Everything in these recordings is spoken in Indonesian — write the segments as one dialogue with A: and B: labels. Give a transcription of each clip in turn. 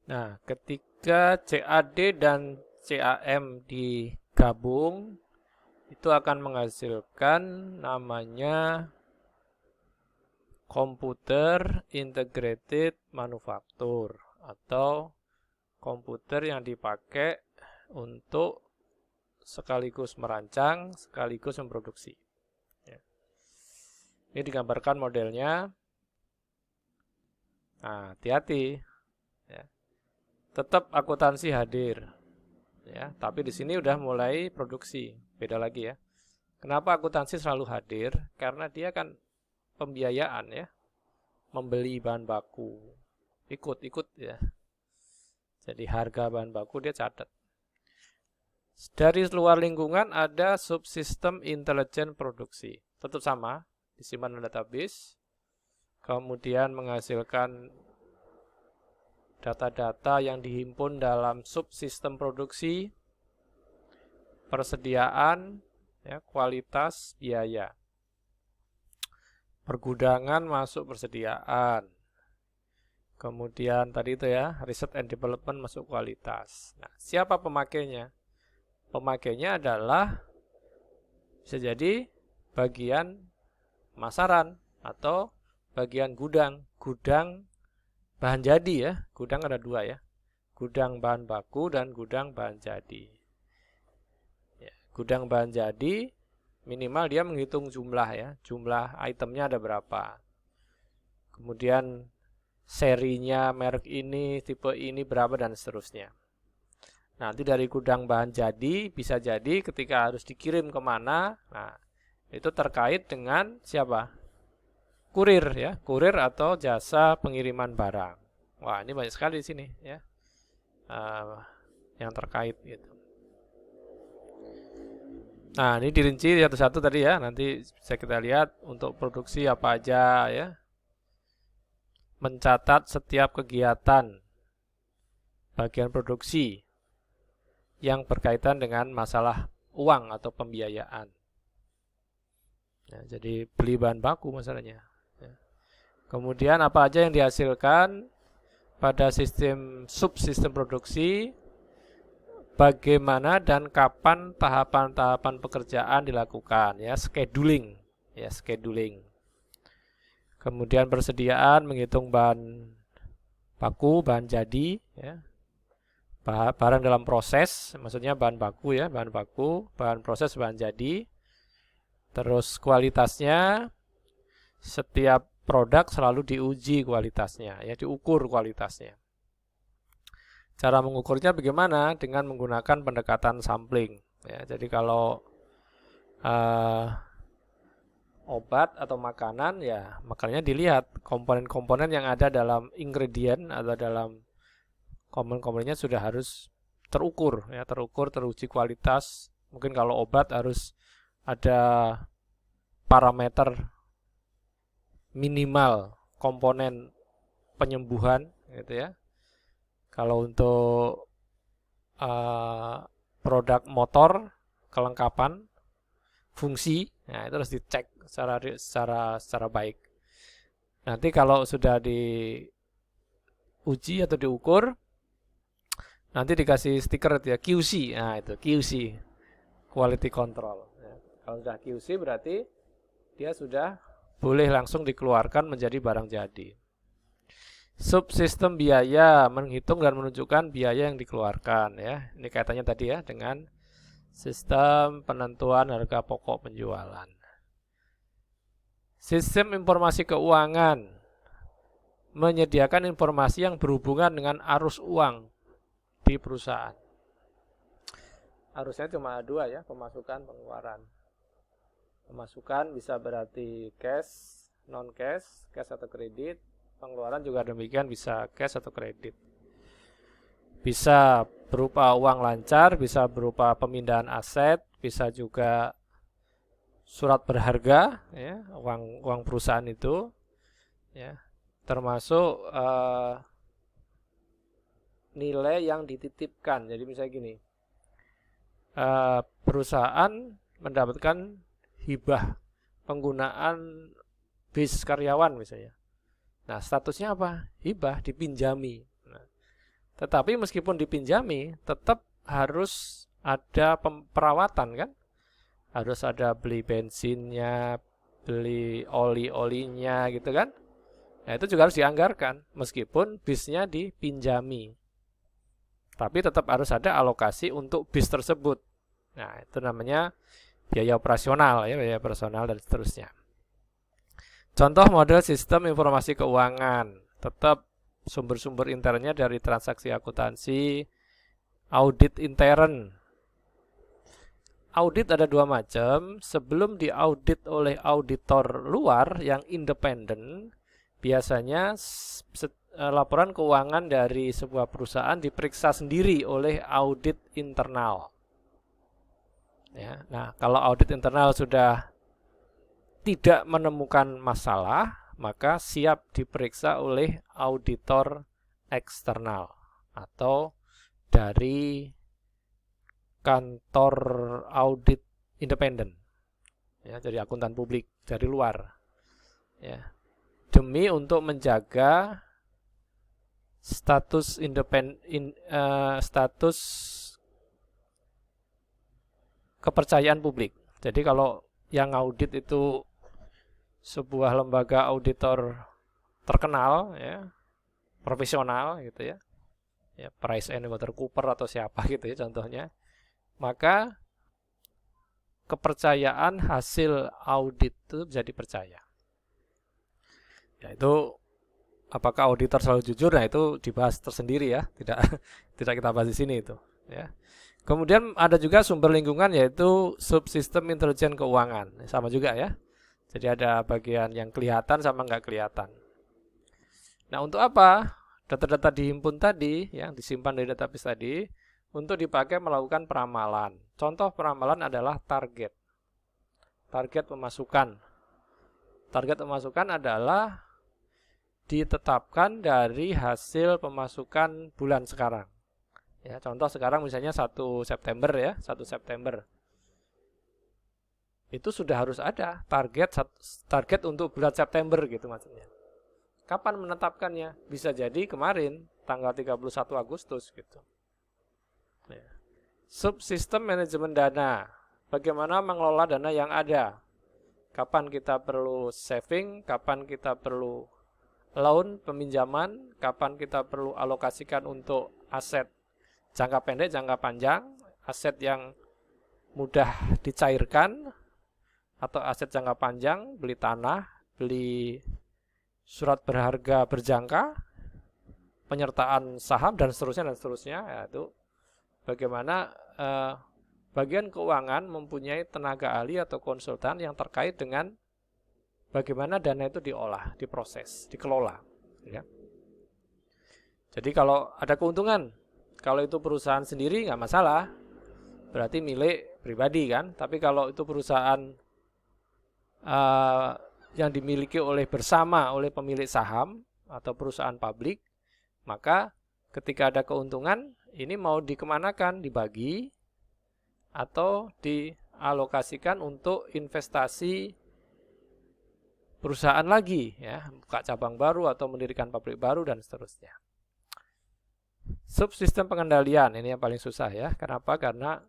A: Nah, ketika CAD dan CAM digabung, itu akan menghasilkan namanya Computer Integrated Manufacture atau komputer yang dipakai untuk sekaligus merancang, sekaligus memproduksi. Ya. Ini digambarkan modelnya. Nah, hati-hati. Ya. Tetap akuntansi hadir. Ya, tapi di sini udah mulai produksi. Beda lagi ya. Kenapa akuntansi selalu hadir? Karena dia kan pembiayaan ya, membeli bahan baku. Ikut ya. Jadi harga bahan baku dia catat. Dari luar lingkungan ada subsistem intelijen produksi. Tetap sama, disimpan dalam database. Kemudian menghasilkan data-data yang dihimpun dalam subsistem produksi, persediaan, ya, kualitas, biaya. Pergudangan masuk persediaan. Kemudian tadi itu ya, research and development masuk kualitas. Nah, siapa pemakainya? Pemakainya adalah bisa jadi bagian pemasaran atau bagian gudang. Gudang bahan jadi ya, gudang ada dua ya. Gudang bahan baku dan gudang bahan jadi. Ya, gudang bahan jadi minimal dia menghitung jumlah ya, jumlah itemnya ada berapa. Kemudian serinya merek ini, tipe ini berapa dan seterusnya. Nanti dari gudang bahan jadi bisa jadi ketika harus dikirim kemana, nah itu terkait dengan siapa? Kurir ya, kurir atau jasa pengiriman barang. Wah ini banyak sekali di sini ya, yang terkait gitu. Nah ini dirinci satu-satu tadi ya, nanti bisa kita lihat untuk produksi apa aja ya. Mencatat setiap kegiatan bagian produksi yang berkaitan dengan masalah uang atau pembiayaan. Ya, jadi beli bahan baku masalahnya. Ya. Kemudian apa aja yang dihasilkan pada sistem subsistem produksi, bagaimana dan kapan tahapan-tahapan pekerjaan dilakukan, ya scheduling, ya scheduling. Kemudian persediaan menghitung bahan baku, bahan jadi, ya. Barang dalam proses, maksudnya bahan baku ya, bahan baku, bahan proses, bahan jadi. Terus kualitasnya, setiap produk selalu diuji kualitasnya, ya diukur kualitasnya. Cara mengukurnya bagaimana? Dengan menggunakan pendekatan sampling. Ya, jadi kalau obat atau makanan, ya makanya dilihat komponen-komponen yang ada dalam ingredient atau dalam komponen-komponennya sudah harus terukur, ya terukur, teruji kualitas. Mungkin kalau obat harus ada parameter minimal komponen penyembuhan, gitu ya. Kalau untuk produk motor, kelengkapan, fungsi, nah itu harus dicek secara baik. Nanti kalau sudah diuji atau diukur, nanti dikasih stiker ya QC, nah itu QC, quality control. Ya. Kalau sudah QC berarti dia sudah boleh langsung dikeluarkan menjadi barang jadi. Subsistem biaya menghitung dan menunjukkan biaya yang dikeluarkan ya. Ini kaitannya tadi ya dengan sistem penentuan harga pokok penjualan. Sistem informasi keuangan menyediakan informasi yang berhubungan dengan arus uang di perusahaan. Arusnya cuma dua ya, pemasukan, pengeluaran. Pemasukan bisa berarti cash, non cash, cash atau kredit. Pengeluaran juga demikian, bisa cash atau kredit. Bisa berupa uang lancar, bisa berupa pemindahan aset, bisa juga surat berharga, ya, uang perusahaan itu, ya, termasuk nilai yang dititipkan. Jadi misalnya gini, perusahaan mendapatkan hibah penggunaan bis karyawan misalnya. Nah statusnya apa? Hibah, dipinjami. Nah, Tetapi meskipun dipinjami, tetap harus ada perawatan kan? Harus ada beli bensinnya, beli oli-olinya gitu kan? Nah, itu juga harus dianggarkan meskipun bisnya dipinjami. Tapi tetap harus ada alokasi untuk bis tersebut. Nah, itu namanya biaya operasional ya, biaya operasional dan seterusnya. Contoh model sistem informasi keuangan, tetap sumber-sumber internnya dari transaksi akuntansi, audit intern. Audit ada dua macam. Sebelum diaudit oleh auditor luar yang independen, biasanya laporan keuangan dari sebuah perusahaan diperiksa sendiri oleh audit internal. Ya, nah, kalau audit internal sudah tidak menemukan masalah, maka siap diperiksa oleh auditor eksternal atau dari kantor audit independen, ya, dari akuntan publik dari luar, ya, demi untuk menjaga status status kepercayaan publik. Jadi kalau yang audit itu sebuah lembaga auditor terkenal, ya, profesional gitu ya, ya PricewaterhouseCoopers atau siapa gitu ya contohnya, maka kepercayaan hasil audit itu bisa dipercaya. Ya, itu apakah auditor selalu jujur? Nah, itu dibahas tersendiri ya, tidak kita bahas di sini itu. Ya. Kemudian ada juga sumber lingkungan yaitu subsistem intelijen keuangan, sama juga ya. Jadi ada bagian yang kelihatan sama nggak kelihatan. Nah, untuk apa data-data dihimpun tadi, yang disimpan dari database tadi, untuk dipakai melakukan peramalan. Contoh peramalan adalah target. Target pemasukan. Target pemasukan adalah ditetapkan dari hasil pemasukan bulan sekarang. Ya, contoh sekarang misalnya 1 September ya, 1 September. Itu sudah harus ada target untuk bulan September gitu maksudnya. Kapan menetapkannya? Bisa jadi kemarin tanggal 31 Agustus gitu. Ya. Subsistem manajemen dana. Bagaimana mengelola dana yang ada? Kapan kita perlu saving, kapan kita perlu loan, peminjaman, kapan kita perlu alokasikan untuk aset jangka pendek, jangka panjang, aset yang mudah dicairkan, atau aset jangka panjang, beli tanah, beli surat berharga berjangka, penyertaan saham, dan seterusnya. Ya, itu bagaimana bagian keuangan mempunyai tenaga ahli atau konsultan yang terkait dengan bagaimana dana itu diolah, diproses, dikelola. Ya. Jadi kalau ada keuntungan, kalau itu perusahaan sendiri nggak masalah, berarti milik pribadi kan. Tapi kalau itu perusahaan yang dimiliki bersama oleh pemilik saham atau perusahaan publik, maka ketika ada keuntungan, ini mau dikemanakan, dibagi atau dialokasikan untuk investasi perusahaan lagi, ya, buka cabang baru atau mendirikan pabrik baru dan seterusnya. Subsistem pengendalian ini yang paling susah ya. Kenapa? Karena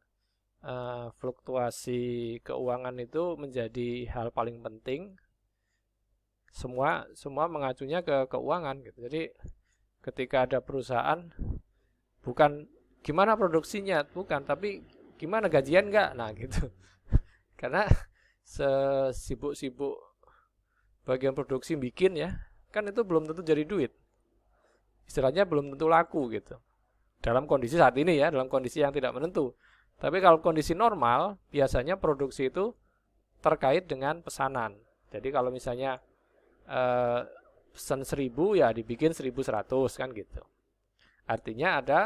A: fluktuasi keuangan itu menjadi hal paling penting. Semua mengacunya ke keuangan gitu. Jadi ketika ada perusahaan, bukan gimana produksinya, bukan, tapi gimana gajian enggak, nah gitu. Karena sesibuk-sibuk bagian produksi bikin ya, kan itu belum tentu jadi duit. Istilahnya belum tentu laku gitu. Dalam kondisi saat ini ya, dalam kondisi yang tidak menentu. Tapi kalau kondisi normal, biasanya produksi itu terkait dengan pesanan. Jadi kalau misalnya pesan 1000 ya dibikin 1100 kan gitu. Artinya ada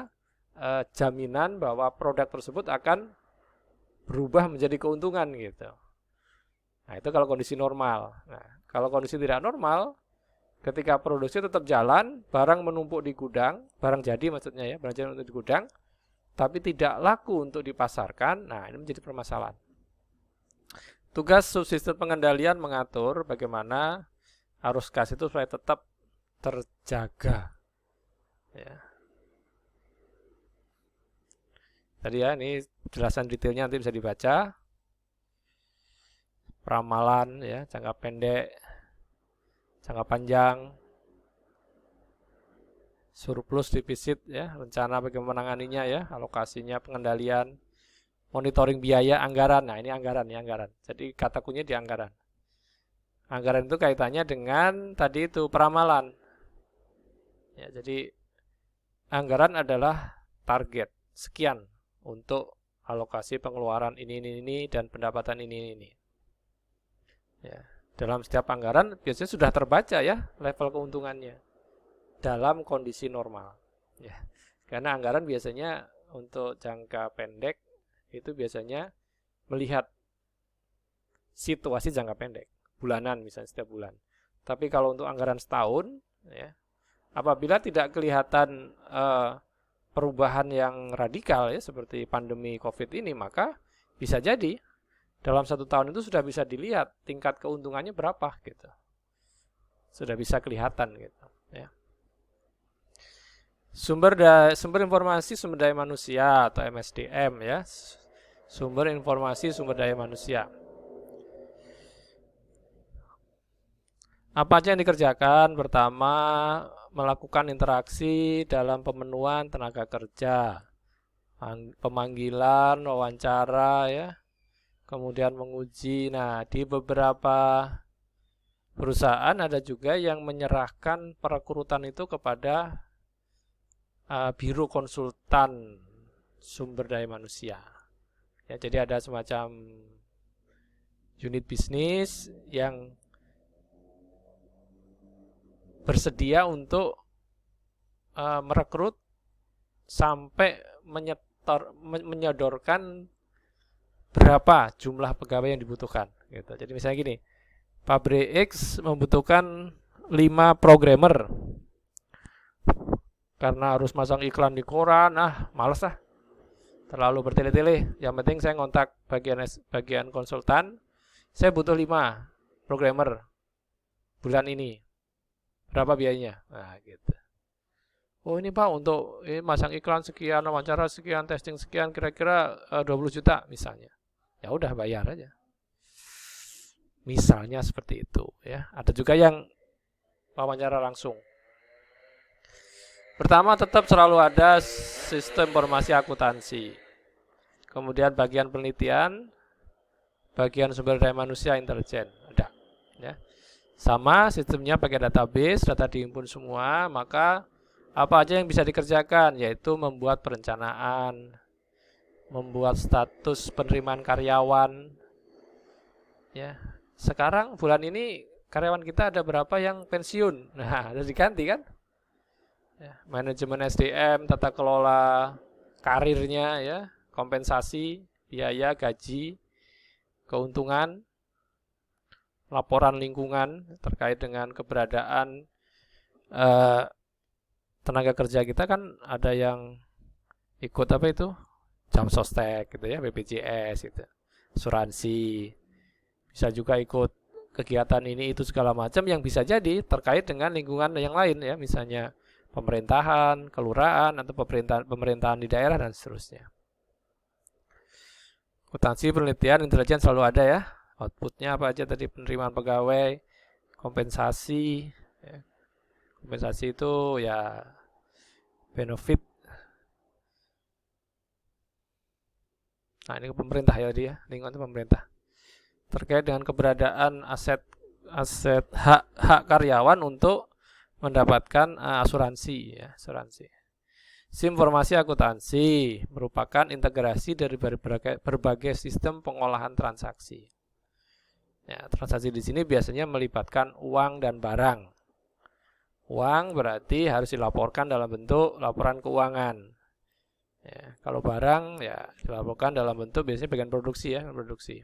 A: jaminan bahwa produk tersebut akan berubah menjadi keuntungan gitu. Nah, itu kalau kondisi normal. Nah, kalau kondisi tidak normal, ketika produksi tetap jalan, barang menumpuk di gudang, barang jadi maksudnya ya, barang jadi untuk di gudang, tapi tidak laku untuk dipasarkan, nah ini menjadi permasalahan. Tugas subsistem pengendalian mengatur bagaimana arus kas itu supaya tetap terjaga. Ya. Tadi ya, ini penjelasan detailnya nanti bisa dibaca. Peramalan ya, jangka pendek, jangka panjang, surplus, defisit ya, rencana bagaimana menanganinya ya, alokasinya, pengendalian, monitoring biaya, anggaran. Nah, ini anggaran ya, anggaran. Jadi kata kunci di anggaran. Anggaran itu kaitannya dengan tadi itu peramalan. Ya, jadi anggaran adalah target sekian untuk alokasi pengeluaran ini dan pendapatan ini. Ya, dalam setiap anggaran biasanya sudah terbaca ya level keuntungannya dalam kondisi normal. Ya, karena anggaran biasanya untuk jangka pendek itu biasanya melihat situasi jangka pendek, bulanan misalnya setiap bulan. Tapi kalau untuk anggaran setahun, ya, apabila tidak kelihatan perubahan yang radikal ya seperti pandemi COVID ini, maka bisa jadi dalam 1 tahun itu sudah bisa dilihat tingkat keuntungannya berapa gitu. Sudah bisa kelihatan gitu ya. Sumber informasi sumber daya manusia atau MSDM ya. Sumber informasi sumber daya manusia. Apa aja yang dikerjakan? Pertama, melakukan interaksi dalam pemenuhan tenaga kerja, pemanggilan, wawancara ya, kemudian menguji. Nah, di beberapa perusahaan ada juga yang menyerahkan perekrutan itu kepada biro konsultan sumber daya manusia. Ya, jadi ada semacam unit bisnis yang bersedia untuk merekrut sampai menyodorkan berapa jumlah pegawai yang dibutuhkan gitu. Jadi misalnya gini, pabrik X membutuhkan 5 programmer karena harus masang iklan di koran, males lah, terlalu bertele-tele. Yang penting saya ngontak bagian konsultan, saya butuh 5 programmer bulan ini, berapa biayanya? Nah gitu. Oh ini Pak, untuk ini masang iklan sekian, wawancara sekian, testing sekian, kira-kira 20 juta misalnya. Ya udah bayar aja. Misalnya seperti itu ya. Ada juga yang wawancara langsung. Pertama, tetap selalu ada sistem informasi akuntansi. Kemudian bagian penelitian, bagian sumber daya manusia intelijen, ada ya. Sama sistemnya pakai database, data dihimpun semua, maka apa aja yang bisa dikerjakan, yaitu membuat perencanaan, membuat status penerimaan karyawan. Ya, sekarang bulan ini karyawan kita ada berapa yang pensiun? Nah, ada diganti kan? Ya, manajemen SDM, tata kelola karirnya, ya, kompensasi, biaya, gaji, keuntungan, laporan lingkungan terkait dengan keberadaan tenaga kerja kita kan ada yang ikut apa itu? Jam sostek gitu ya, BPJS gitu. Asuransi. Bisa juga ikut kegiatan ini itu segala macam yang bisa jadi terkait dengan lingkungan yang lain ya, misalnya pemerintahan, kelurahan atau pemerintahan di daerah dan seterusnya. Akuntansi, penelitian, intelijen selalu ada ya. Outputnya apa aja tadi, penerimaan pegawai, kompensasi ya. Kompensasi itu ya benefit. Nah ini ke pemerintah ya tadi ya, lingkungan itu pemerintah. Terkait dengan keberadaan aset hak karyawan untuk mendapatkan asuransi ya, asuransi. Informasi akuntansi merupakan integrasi dari berbagai sistem pengolahan transaksi. Ya, transaksi di sini biasanya melibatkan uang dan barang. Uang berarti harus dilaporkan dalam bentuk laporan keuangan. Ya, kalau barang ya dilaporkan dalam bentuk biasanya bagian produksi ya, produksi.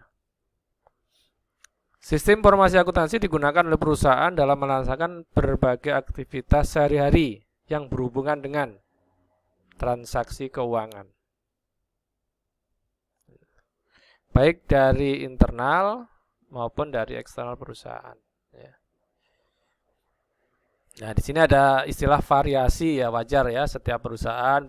A: Sistem informasi akuntansi digunakan oleh perusahaan dalam melaksanakan berbagai aktivitas sehari-hari yang berhubungan dengan transaksi keuangan. Baik dari internal maupun dari eksternal perusahaan. Nah, di sini ada istilah variasi ya, wajar ya, setiap perusahaan